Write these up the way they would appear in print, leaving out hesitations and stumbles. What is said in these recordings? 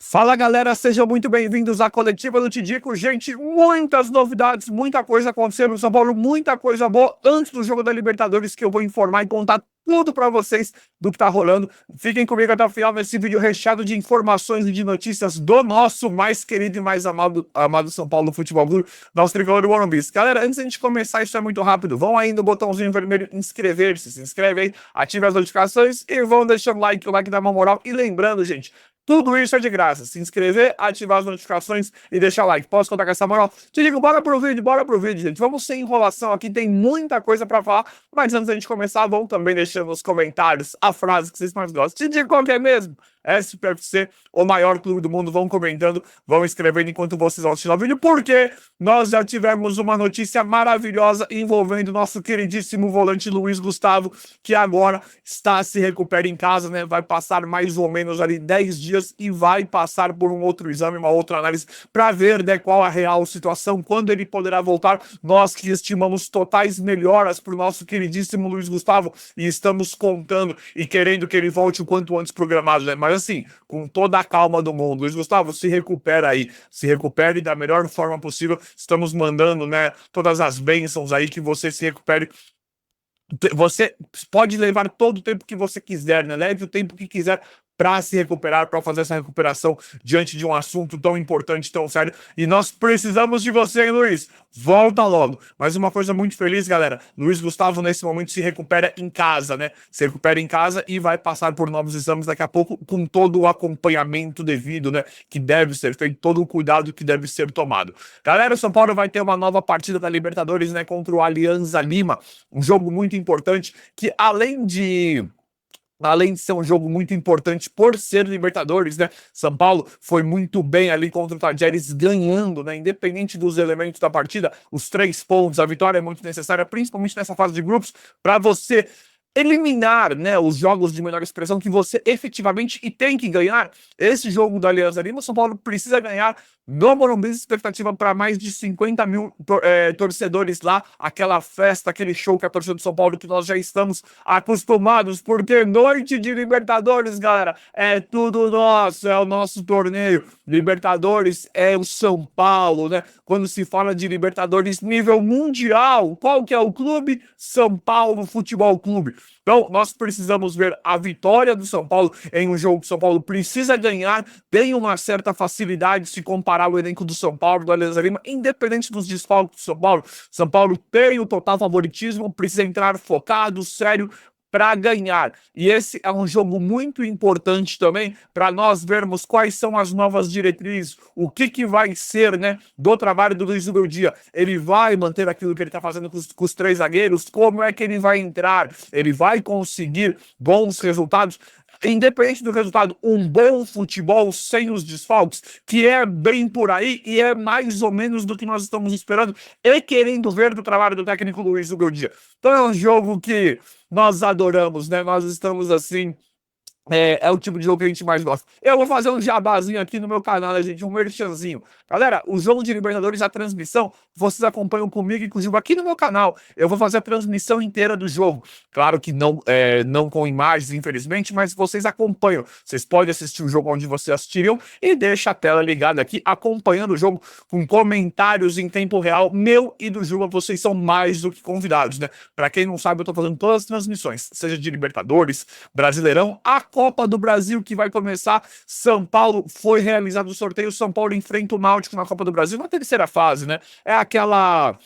Fala galera, sejam muito bem-vindos à Coletiva do Tidico. Gente, muitas novidades, muita coisa acontecendo no São Paulo, muita coisa boa antes do jogo da Libertadores que eu vou informar e contar tudo pra vocês do que tá rolando. Fiquem comigo até o final nesse vídeo recheado de informações e de notícias do nosso mais querido e mais amado São Paulo Futebol Clube, nosso tricolor do Morumbi. Galera, antes da gente começar, isso é muito rápido, vão aí no botãozinho vermelho inscrever-se, se inscreve aí, ative as notificações e vão deixando o like dá uma moral. E lembrando, gente, tudo isso é de graça. Se inscrever, ativar as notificações e deixar o like. Posso contar com essa moral? Te digo, bora pro vídeo, gente. Vamos sem enrolação aqui, tem muita coisa pra falar. Mas antes da gente começar, vão também deixando nos comentários a frase que vocês mais gostam. Te digo qual que é mesmo? SPFC, o maior clube do mundo. Vão comentando, vão escrevendo enquanto vocês vão assistir o vídeo, porque nós já tivemos uma notícia maravilhosa envolvendo nosso queridíssimo volante Luiz Gustavo, que agora se recupera em casa, né? Vai passar mais ou menos ali 10 dias e vai passar por um outro exame, uma outra análise, para ver, né, qual a real situação, quando ele poderá voltar. Nós que estimamos totais melhoras para o nosso queridíssimo Luiz Gustavo e estamos contando e querendo que ele volte o quanto antes programado, né? Mas assim, com toda a calma do mundo. Luiz Gustavo, se recupera aí, se recupere da melhor forma possível. Estamos mandando, né, todas as bênçãos aí, que você se recupere. Você pode levar todo o tempo que você quiser, né? Leve o tempo que quiser para se recuperar, para fazer essa recuperação diante de um assunto tão importante, tão sério. E nós precisamos de você, hein, Luiz? Volta logo. Mas uma coisa muito feliz, galera, Luiz Gustavo nesse momento se recupera em casa, né? Se recupera em casa e vai passar por novos exames daqui a pouco, com todo o acompanhamento devido, né? Que deve ser feito, todo o cuidado que deve ser tomado. Galera, o São Paulo vai ter uma nova partida da Libertadores, né? Contra o Alianza Lima. Um jogo muito importante que, além de ser um jogo muito importante por ser Libertadores, né? São Paulo foi muito bem ali contra o Tajeres, ganhando, né? Independente dos elementos da partida, os 3 pontos, a vitória é muito necessária, principalmente nessa fase de grupos, para você eliminar, né, os jogos de menor expressão que você efetivamente e tem que ganhar. Esse jogo da Alianza Lima, o São Paulo precisa ganhar no Morumbi, expectativa para mais de 50 mil torcedores lá, aquela festa, aquele show que a torcida do São Paulo, que nós já estamos acostumados, porque noite de Libertadores, galera, é tudo nosso, é o nosso torneio. Libertadores é o São Paulo, né? Quando se fala de Libertadores nível mundial, qual que é o clube? São Paulo Futebol Clube. Então, nós precisamos ver a vitória do São Paulo em um jogo que o São Paulo precisa ganhar, tem uma certa facilidade se comparar o elenco do São Paulo, do Alianza Lima, independente dos desfalques do São Paulo. São Paulo tem o total favoritismo, precisa entrar focado, sério, para ganhar. E esse é um jogo muito importante também para nós vermos quais são as novas diretrizes, o que vai ser, né, do trabalho do Luiz Hugo Dia. Ele vai manter aquilo que ele está fazendo com os 3 zagueiros? Como é que ele vai entrar? Ele vai conseguir bons resultados? Independente do resultado, um bom futebol sem os desfalques, que é bem por aí e é mais ou menos do que nós estamos esperando e querendo ver do trabalho do técnico Luiz Hugo Dia. Então é um jogo que nós adoramos, né? Nós estamos assim. É o tipo de jogo que a gente mais gosta. Eu vou fazer um jabazinho aqui no meu canal, né, gente? Um merchanzinho. Galera, o jogo de Libertadores, a transmissão, vocês acompanham comigo, inclusive aqui no meu canal. Eu vou fazer a transmissão inteira do jogo. Claro que não com imagens, infelizmente, mas vocês acompanham. Vocês podem assistir o jogo onde vocês assistiriam e deixa a tela ligada aqui, acompanhando o jogo com comentários em tempo real, meu e do Juba. Vocês são mais do que convidados, né? Pra quem não sabe, eu tô fazendo todas as transmissões, seja de Libertadores, Brasileirão, a Copa do Brasil que vai começar. São Paulo, foi realizado o sorteio, São Paulo enfrenta o Náutico na Copa do Brasil na terceira fase, né? É aquela...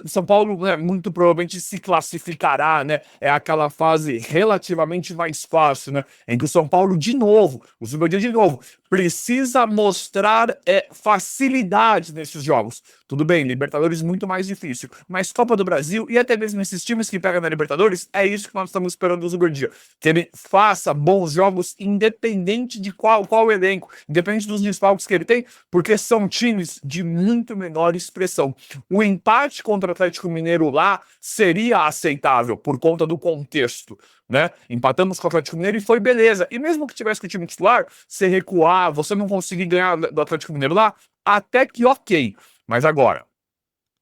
São Paulo, né, muito provavelmente se classificará, né? É aquela fase relativamente mais fácil, né? Em que o São Paulo, de novo, o Zubeldia de novo, precisa mostrar facilidade nesses jogos. Tudo bem, Libertadores muito mais difícil, mas Copa do Brasil e até mesmo esses times que pegam na Libertadores, é isso que nós estamos esperando do Zubeldia. Que ele faça bons jogos independente de qual elenco, independente dos desfalques que ele tem, porque são times de muito menor expressão. O empate contra o Atlético Mineiro lá seria aceitável por conta do contexto, né? Empatamos com o Atlético Mineiro e foi beleza. E mesmo que tivesse com o time titular, você recuar, você não conseguir ganhar do Atlético Mineiro lá, até que ok. Mas agora,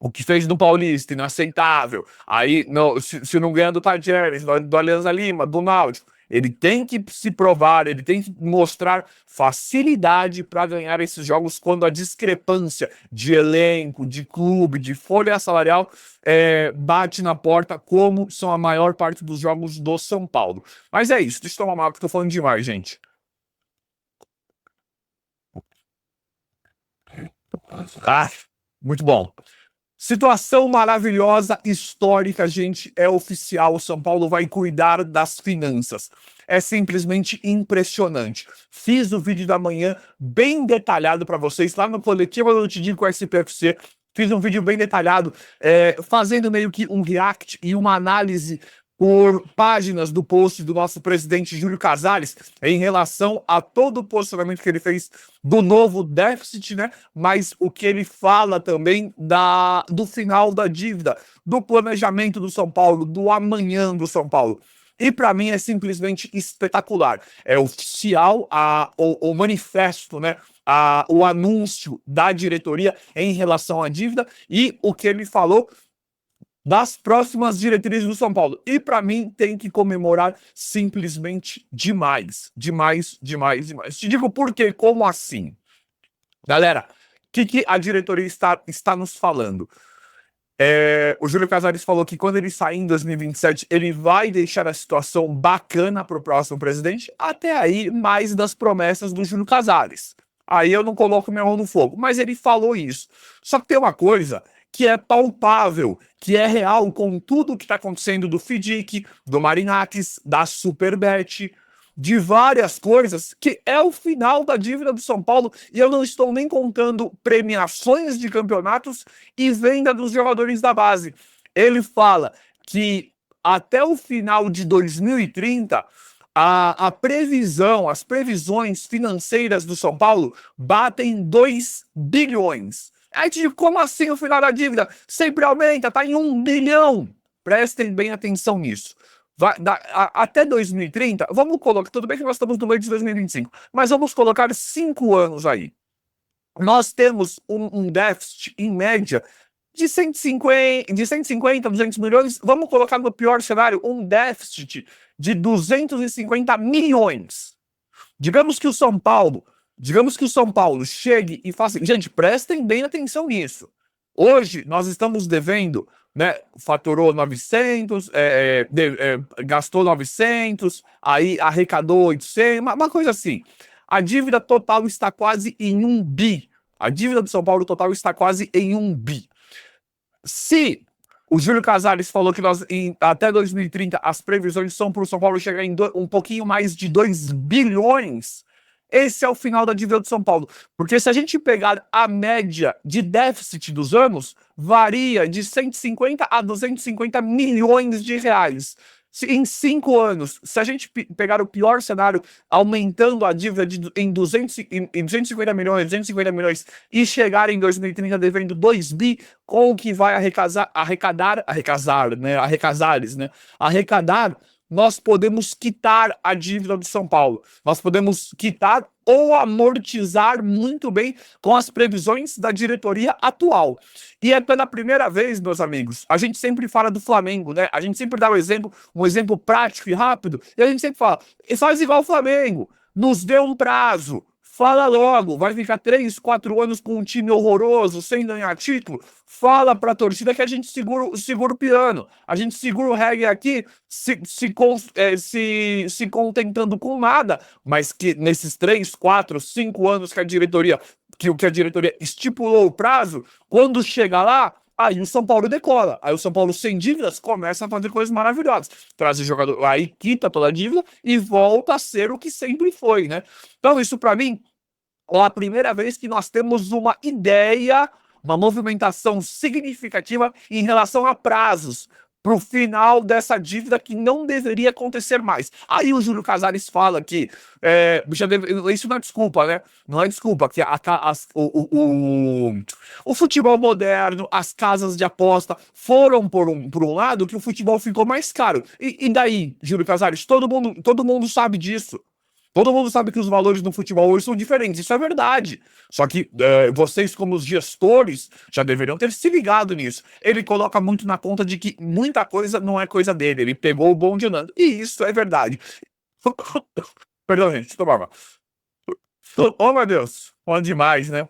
o que fez no Paulista, inaceitável. Aí, não, se não ganhar do Tajeres, do Alianza Lima, do Náutico, Ele tem que se provar, ele tem que mostrar facilidade para ganhar esses jogos quando a discrepância de elenco, de clube, de folha salarial bate na porta, como são a maior parte dos jogos do São Paulo. Mas é isso, deixa eu tomar uma água que eu tô falando demais, gente. Ah, muito bom. Situação maravilhosa, histórica, gente, é oficial. O São Paulo vai cuidar das finanças. É simplesmente impressionante. Fiz o vídeo da manhã bem detalhado para vocês lá no Coletivo do Tidico SPFC. Fiz um vídeo bem detalhado, fazendo meio que um react e uma análise por páginas do post do nosso presidente Júlio Casares em relação a todo o posicionamento que ele fez do novo déficit, né? Mas o que ele fala também do final da dívida, do planejamento do São Paulo, do amanhã do São Paulo. E para mim é simplesmente espetacular. É oficial o manifesto, né? O anúncio da diretoria em relação à dívida e o que ele falou das próximas diretrizes do São Paulo. E para mim tem que comemorar simplesmente demais. Demais, demais, demais. Te digo por quê, como assim? Galera, o que a diretoria está nos falando? O Júlio Casares falou que quando ele sair em 2027, ele vai deixar a situação bacana para o próximo presidente. Até aí, mais das promessas do Júlio Casares. Aí eu não coloco minha mão no fogo, mas ele falou isso. Só que tem uma coisa que é palpável, que é real com tudo que está acontecendo do FIDIC, do Marinakis, da Superbet, de várias coisas, que é o final da dívida do São Paulo, e eu não estou nem contando premiações de campeonatos e venda dos jogadores da base. Ele fala que até o final de 2030, as previsões financeiras do São Paulo batem 2 bilhões. Aí como assim o final da dívida? Sempre aumenta, tá em 1 bilhão. Prestem bem atenção nisso. Até 2030, vamos colocar, tudo bem que nós estamos no meio de 2025, mas vamos colocar 5 anos aí. Nós temos um déficit, em média, de 150, 200 milhões, vamos colocar no pior cenário, um déficit de 250 milhões. Digamos que o São Paulo chegue e faça... Gente, prestem bem atenção nisso. Hoje, nós estamos devendo, né? Faturou 900, gastou 900, aí arrecadou 800, uma coisa assim. A dívida total está quase em 1 bi. A dívida do São Paulo total está quase em 1 bi. Se o Júlio Casares falou que até 2030 as previsões são para o São Paulo chegar em um pouquinho mais de 2 bilhões... Esse é o final da dívida do São Paulo. Porque se a gente pegar a média de déficit dos anos, varia de 150 a 250 milhões de reais. Em 5 anos, se a gente pegar o pior cenário, aumentando a dívida em 250 milhões, 250 milhões, e chegar em 2030 devendo 2 bi, com o que vai arrecadar, nós podemos quitar a dívida do São Paulo. Nós podemos quitar ou amortizar muito bem com as previsões da diretoria atual. E é pela primeira vez, meus amigos, a gente sempre fala do Flamengo, né? A gente sempre dá um exemplo prático e rápido, e a gente sempre fala, faz igual o Flamengo, nos dê um prazo, fala logo, vai ficar 3, 4 anos com um time horroroso, sem ganhar título, fala pra torcida que a gente segura o piano, a gente segura o reggae aqui, se contentando com nada, mas que nesses 3, 4, 5 anos que a diretoria estipulou o prazo, quando chega lá, aí o São Paulo decola. Aí o São Paulo, sem dívidas, começa a fazer coisas maravilhosas. Traz o jogador, aí quita toda a dívida e volta a ser o que sempre foi, né? Então, isso para mim é a primeira vez que nós temos uma ideia, uma movimentação significativa em relação a prazos para o final dessa dívida que não deveria acontecer mais. Aí o Júlio Casares fala que isso não é desculpa, né? Não é desculpa, que o futebol moderno, as casas de aposta foram por um lado que o futebol ficou mais caro. E daí, Júlio Casares, todo mundo sabe disso. Todo mundo sabe que os valores no futebol hoje são diferentes, isso é verdade. Só que vocês, como os gestores, já deveriam ter se ligado nisso. Ele coloca muito na conta de que muita coisa não é coisa dele, ele pegou o bonde andando. E isso é verdade. Perdão, gente, tomar água. Oh, meu Deus, bom demais, né?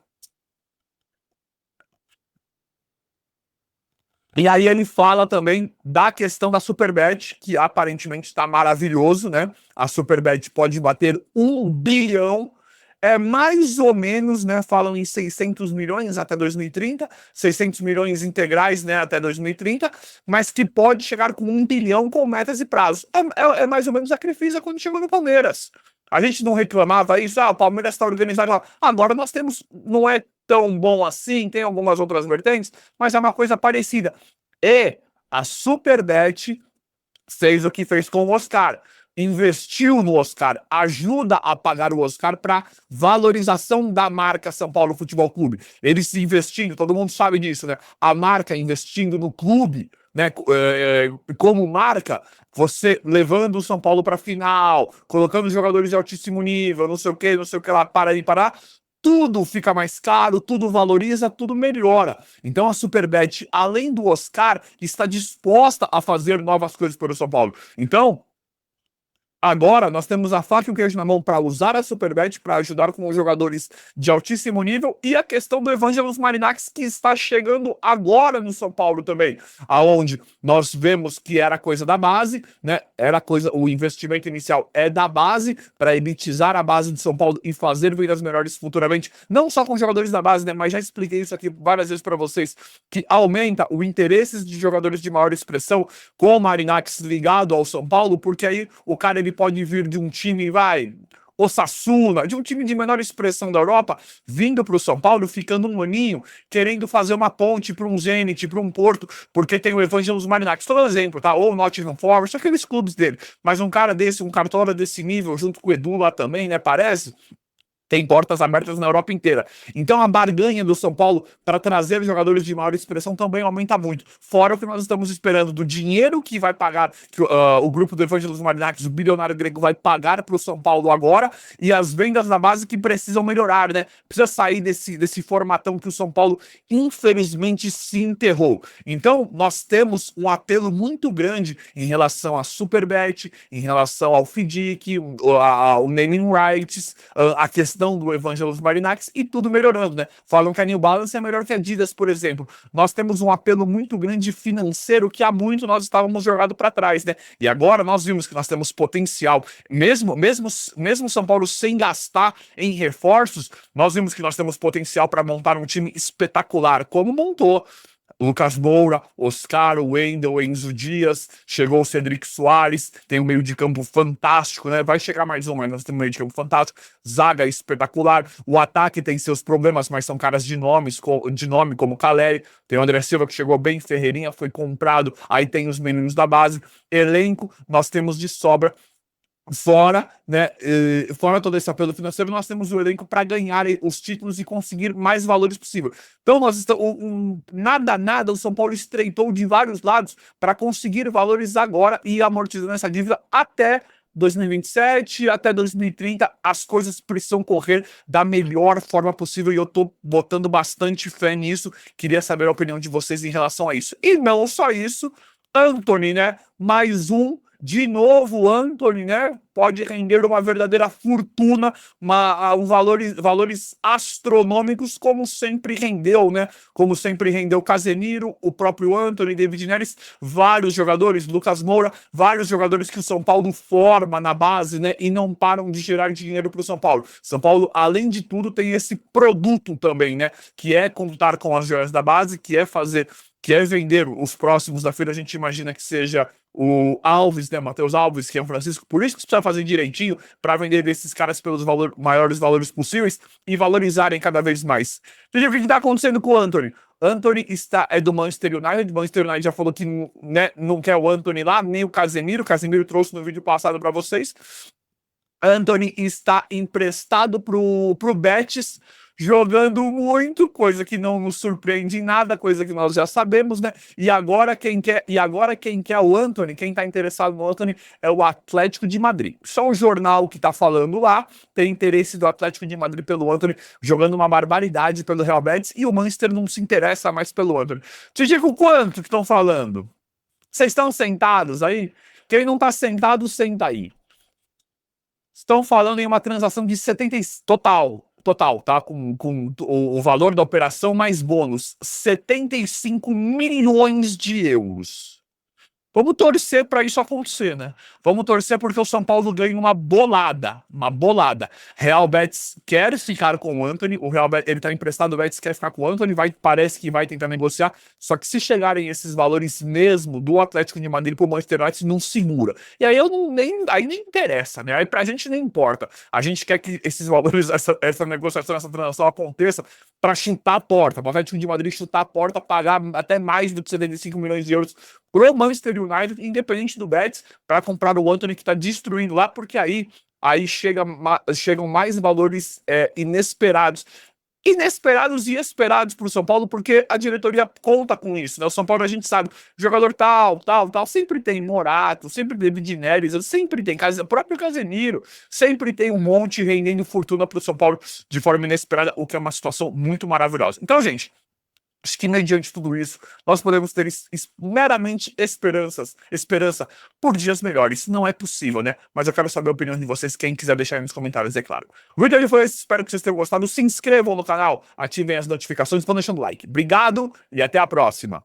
E aí ele fala também da questão da Superbet, que aparentemente está maravilhoso, né? A Superbet pode bater 1 bilhão, é mais ou menos, né? Falam em 600 milhões até 2030, 600 milhões integrais, né? Até 2030, mas que pode chegar com 1 bilhão com metas e prazos. É mais ou menos a Crefisa quando chegou no Palmeiras. A gente não reclamava isso, o Palmeiras está organizado lá. Agora nós temos, não é tão bom assim, tem algumas outras vertentes, mas é uma coisa parecida. E a Superbet fez o que fez com o Oscar. Investiu no Oscar, ajuda a pagar o Oscar para valorização da marca São Paulo Futebol Clube. Eles investindo, todo mundo sabe disso, né? A marca investindo no clube, né? Como marca, você levando o São Paulo para final, colocando jogadores de altíssimo nível, não sei o que lá, para e parar, tudo fica mais caro, tudo valoriza, tudo melhora. Então a Superbet, além do Oscar, está disposta a fazer novas coisas para o São Paulo. Então, agora nós temos a faca e o queijo na mão para usar a Superbet para ajudar com os jogadores de altíssimo nível e a questão do Evangelos Marinax que está chegando agora no São Paulo também, aonde nós vemos que era coisa da base, né? Era coisa, o investimento inicial é da base para elitizar a base de São Paulo e fazer vendas melhores futuramente, não só com jogadores da base, né? Mas já expliquei isso aqui várias vezes para vocês que aumenta o interesse de jogadores de maior expressão com o Marinax ligado ao São Paulo, porque aí o cara ele pode vir de um time, Osasuna, de um time de menor expressão da Europa, vindo para o São Paulo, ficando um aninho, querendo fazer uma ponte para um Zenit, para um Porto, porque tem o Evangelos Marinax. Estou dando exemplo, tá? Ou o Nottingham Forest, aqueles clubes dele. Mas um cara desse, um cartola desse nível, junto com o Edu lá também, né? Parece tem portas abertas na Europa inteira. Então a barganha do São Paulo para trazer jogadores de maior expressão também aumenta muito. Fora o que nós estamos esperando do dinheiro que vai pagar, que o grupo do Evangelos Marinax, o bilionário grego, vai pagar para o São Paulo agora, e as vendas da base que precisam melhorar, né? Precisa sair desse formatão que o São Paulo, infelizmente, se enterrou. Então, nós temos um apelo muito grande em relação à Superbet, em relação ao FDIC, ao naming rights, a questão do Evangelos Marinax e tudo melhorando, né? Falam que a New Balance é melhor que a Adidas, por exemplo. Nós temos um apelo muito grande financeiro que há muito nós estávamos jogados para trás, né? E agora nós vimos que nós temos potencial, mesmo São Paulo sem gastar em reforços, nós vimos que nós temos potencial para montar um time espetacular, como montou. Lucas Moura, Oscar, Wendel, Enzo Dias, chegou o Cedric Soares, tem um meio de campo fantástico, né? Vai chegar mais um, mas nós temos um meio de campo fantástico, zaga espetacular, o ataque tem seus problemas, mas são caras de nome, como Caleri, tem o André Silva que chegou bem, Ferreirinha foi comprado, aí tem os meninos da base, elenco, nós temos de sobra. Fora, né, fora todo esse apelo financeiro, nós temos o elenco para ganhar os títulos e conseguir mais valores possível. Então, nós estamos, nada, o São Paulo estreitou de vários lados para conseguir valores agora e amortizando essa dívida até 2027, até 2030, as coisas precisam correr da melhor forma possível e eu tô botando bastante fé nisso. Queria saber a opinião de vocês em relação a isso. E não só isso, Antony, né? Mais um. De novo, o Antony, né? Pode render uma verdadeira fortuna, valores astronômicos, como sempre rendeu, né? Como sempre rendeu Casemiro, o próprio Antony, David Neres, vários jogadores, Lucas Moura, vários jogadores que o São Paulo forma na base, né? E não param de gerar dinheiro para o São Paulo. São Paulo, além de tudo, tem esse produto também, né? Que é contar com as joias da base, que é vender os próximos da feira, a gente imagina que seja o Alves, né, Matheus Alves, que é o Francisco, por isso que precisa fazer direitinho para vender esses caras pelos maiores valores possíveis e valorizarem cada vez mais. Veja o que está acontecendo com o Antony. Antony é do Manchester United, o Manchester United já falou que, né, não quer o Antony lá, nem o Casemiro trouxe no vídeo passado para vocês. Antony está emprestado pro Betis, jogando muito, coisa que não nos surpreende em nada, coisa que nós já sabemos, né? E agora quem quer o Antony, quem tá interessado no Antony é o Atlético de Madrid. Só o jornal que tá falando lá tem interesse do Atlético de Madrid pelo Antony, jogando uma barbaridade pelo Real Betis, e o Manchester não se interessa mais pelo Antony. Te digo quanto que estão falando. Vocês estão sentados aí? Quem não tá sentado, senta aí. Estão falando em uma transação de 70 total, tá? Com o valor da operação mais bônus, 75 milhões de euros. Vamos torcer para isso acontecer, né? Vamos torcer porque o São Paulo ganha uma bolada, uma bolada. Real Betis quer ficar com o Antony, o Real Betis, ele tá emprestado, o Betis quer ficar com o Antony, parece que vai tentar negociar, só que se chegarem esses valores mesmo do Atlético de Madrid pro Manchester United, não segura. E aí aí nem interessa, né? Aí pra gente nem importa. A gente quer que esses valores, essa negociação, essa transação aconteça para chutar a porta, para o Atlético de Madrid chutar a porta, pagar até mais do que 75 milhões de euros pro Manchester United, independente do Betis, para comprar o Antony que está destruindo lá, porque aí chegam mais valores inesperados e esperados para o São Paulo, porque a diretoria conta com isso, né? O São Paulo, a gente sabe, jogador tal, sempre tem Morato, sempre tem Vidinelli, sempre tem o próprio Casemiro, sempre tem um monte rendendo fortuna para o São Paulo de forma inesperada, o que é uma situação muito maravilhosa. Então, gente, acho que mediante tudo isso, nós podemos ter meramente esperança por dias melhores. Não é possível, né? Mas eu quero saber a opinião de vocês, quem quiser deixar aí nos comentários, é claro. O vídeo de foi esse, espero que vocês tenham gostado. Se inscrevam no canal, ativem as notificações, vão deixando like. Obrigado e até a próxima.